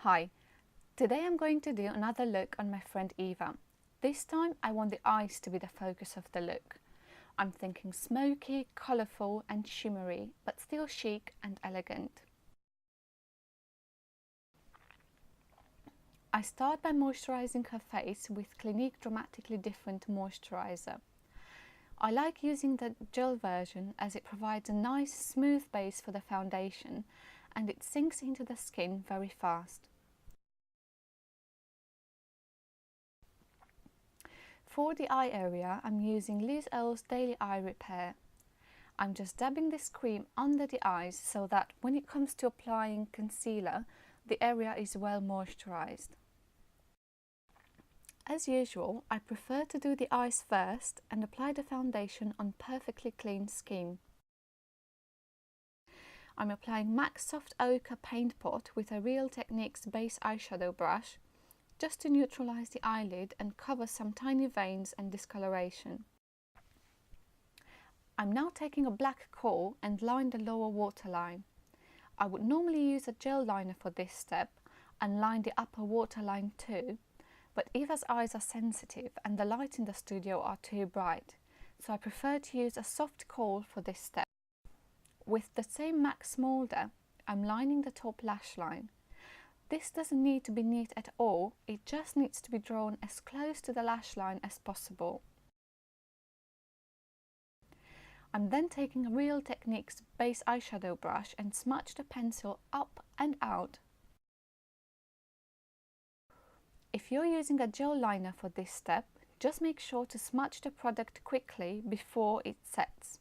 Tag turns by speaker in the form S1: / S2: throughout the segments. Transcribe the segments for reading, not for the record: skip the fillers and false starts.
S1: Hi, today I'm going to do another look on my friend Eva. This time I want the eyes to be the focus of the look. I'm thinking smoky, colourful and shimmery, but still chic and elegant. I start by moisturising her face with Clinique Dramatically Different Moisturiser. I like using the gel version as it provides a nice smooth base for the foundation and it sinks into the skin very fast. For the eye area, I'm using Earle's Daily Eye Repair. I'm just dabbing this cream under the eyes so that when it comes to applying concealer, the area is well moisturised. As usual, I prefer to do the eyes first and apply the foundation on perfectly clean skin. I'm applying MAC Soft Ochre Paint Pot with a Real Techniques base eyeshadow brush, just to neutralise the eyelid and cover some tiny veins and discoloration. I'm now taking a black kohl and line the lower waterline. I would normally use a gel liner for this step and line the upper waterline too, but Eva's eyes are sensitive and the lights in the studio are too bright, so I prefer to use a soft kohl for this step. With the same MAC Smolder, I'm lining the top lash line. This doesn't need to be neat at all, it just needs to be drawn as close to the lash line as possible. I'm then taking a Real Techniques base eyeshadow brush and smudge the pencil up and out. If you're using a gel liner for this step, just make sure to smudge the product quickly before it sets.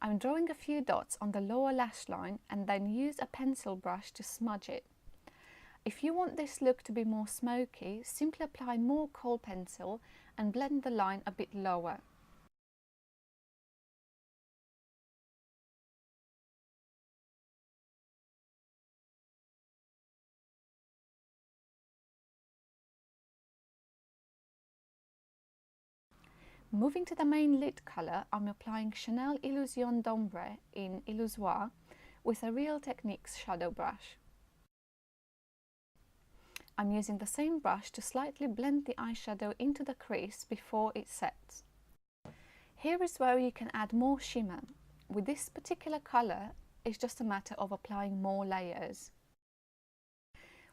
S1: I'm drawing a few dots on the lower lash line and then use a pencil brush to smudge it. If you want this look to be more smoky, simply apply more kohl pencil and blend the line a bit lower. Moving to the main lid colour, I'm applying Chanel Illusion d'Ombre in Illusoire with a Real Techniques shadow brush. I'm using the same brush to slightly blend the eyeshadow into the crease before it sets. Here is where you can add more shimmer. With this particular colour, it's just a matter of applying more layers.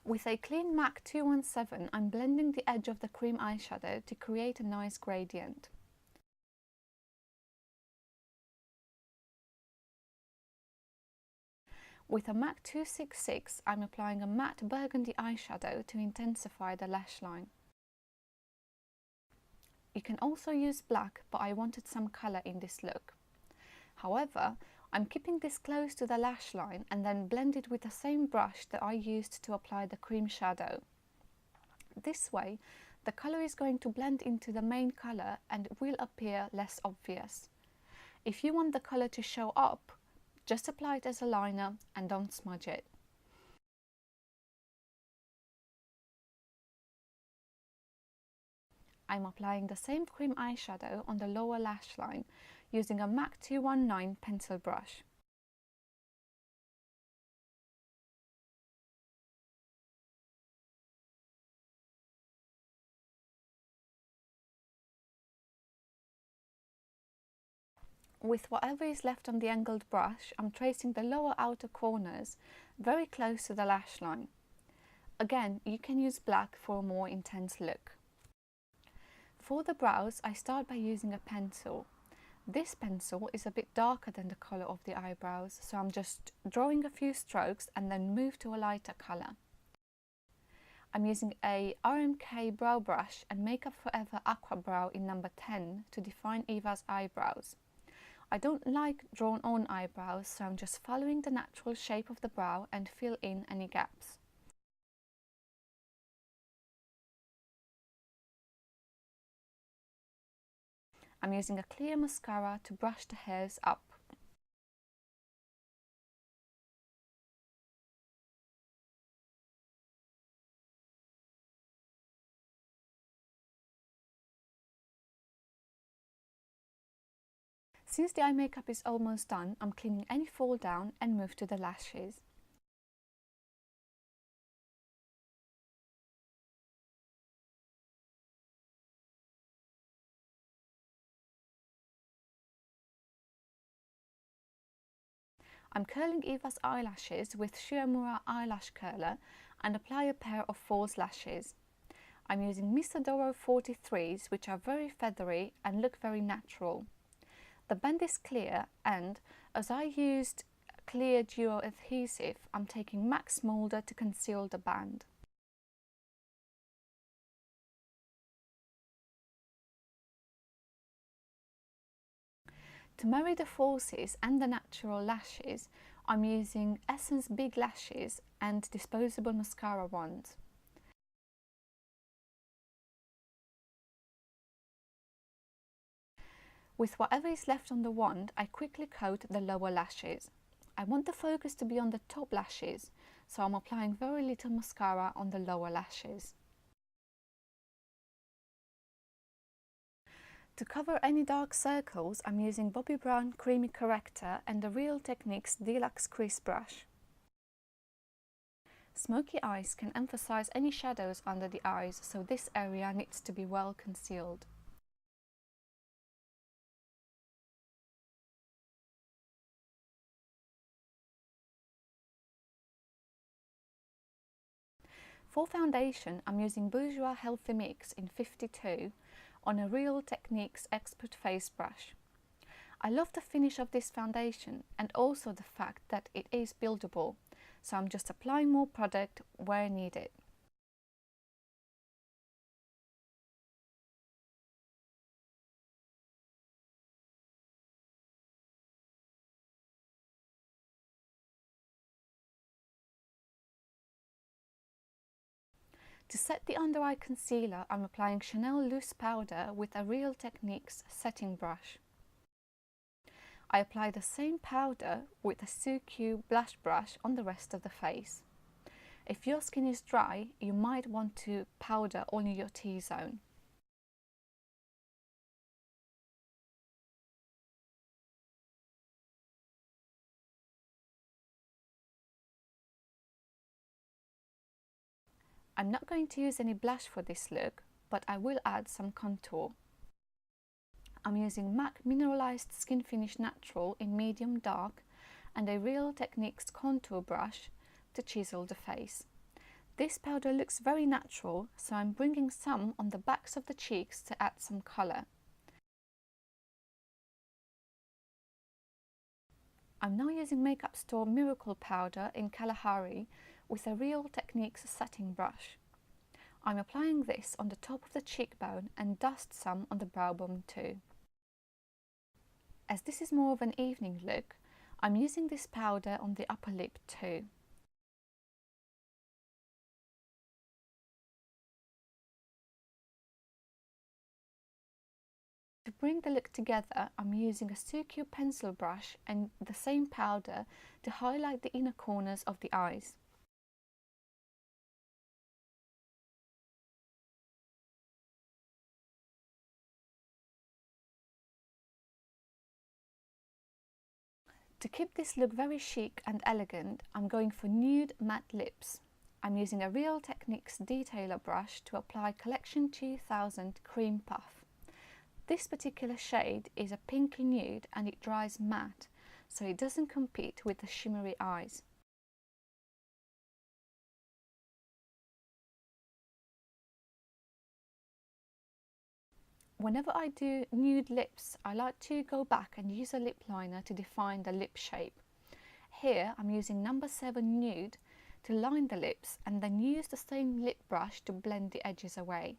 S1: With a clean MAC 217, I'm blending the edge of the cream eyeshadow to create a nice gradient. With a MAC 266, I'm applying a matte burgundy eyeshadow to intensify the lash line. You can also use black, but I wanted some colour in this look. However, I'm keeping this close to the lash line and then blend it with the same brush that I used to apply the cream shadow. This way, the colour is going to blend into the main colour and will appear less obvious. If you want the colour to show up, just apply it as a liner and don't smudge it. I'm applying the same cream eyeshadow on the lower lash line using a MAC 219 pencil brush. With whatever is left on the angled brush, I'm tracing the lower outer corners very close to the lash line. Again, you can use black for a more intense look. For the brows, I start by using a pencil. This pencil is a bit darker than the colour of the eyebrows, so I'm just drawing a few strokes and then move to a lighter colour. I'm using a RMK brow brush and Makeup Forever Aqua Brow in number 10 to define Eva's eyebrows. I don't like drawn-on eyebrows, so I'm just following the natural shape of the brow and fill in any gaps. I'm using a clear mascara to brush the hairs up. Since the eye makeup is almost done, I'm cleaning any fall down and move to the lashes. I'm curling Eva's eyelashes with Shimmer eyelash curler and apply a pair of false lashes. I'm using Miss Adoro 43s, which are very feathery and look very natural. The band is clear, and as I used clear duo adhesive, I'm taking Max Molder to conceal the band. To marry the falsies and the natural lashes, I'm using Essence Big Lashes and disposable mascara wand. With whatever is left on the wand, I quickly coat the lower lashes. I want the focus to be on the top lashes, so I'm applying very little mascara on the lower lashes. To cover any dark circles, I'm using Bobbi Brown Creamy Corrector and the Real Techniques Deluxe Crease Brush. Smoky eyes can emphasize any shadows under the eyes, so this area needs to be well concealed. For foundation, I'm using Bourjois Healthy Mix in 52 on a Real Techniques Expert Face Brush. I love the finish of this foundation and also the fact that it is buildable, so I'm just applying more product where needed. To set the under eye concealer, I'm applying Chanel Loose Powder with a Real Techniques setting brush. I apply the same powder with a Suq blush brush on the rest of the face. If your skin is dry, you might want to powder only your T-zone. I'm not going to use any blush for this look, but I will add some contour. I'm using MAC Mineralized Skin Finish Natural in medium dark and a Real Techniques contour brush to chisel the face. This powder looks very natural, so I'm bringing some on the backs of the cheeks to add some colour. I'm now using Makeup Store Miracle Powder in Kalahari with a Real Techniques setting brush. I'm applying this on the top of the cheekbone and dust some on the brow bone too. As this is more of an evening look, I'm using this powder on the upper lip too. To bring the look together, I'm using a Suq pencil brush and the same powder to highlight the inner corners of the eyes. To keep this look very chic and elegant, I'm going for nude matte lips. I'm using a Real Techniques detailer brush to apply Collection 2000 Cream Puff. This particular shade is a pinky nude and it dries matte, so it doesn't compete with the shimmery eyes. Whenever I do nude lips, I like to go back and use a lip liner to define the lip shape. Here I'm using number 7 Nude to line the lips and then use the same lip brush to blend the edges away.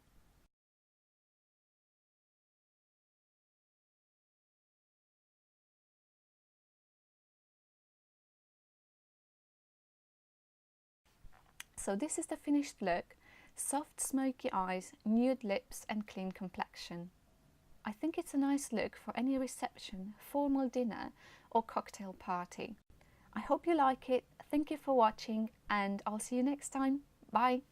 S1: So this is the finished look: soft smoky eyes, nude lips and clean complexion. I think it's a nice look for any reception, formal dinner or cocktail party. I hope you like it. Thank you for watching and I'll see you next time. Bye!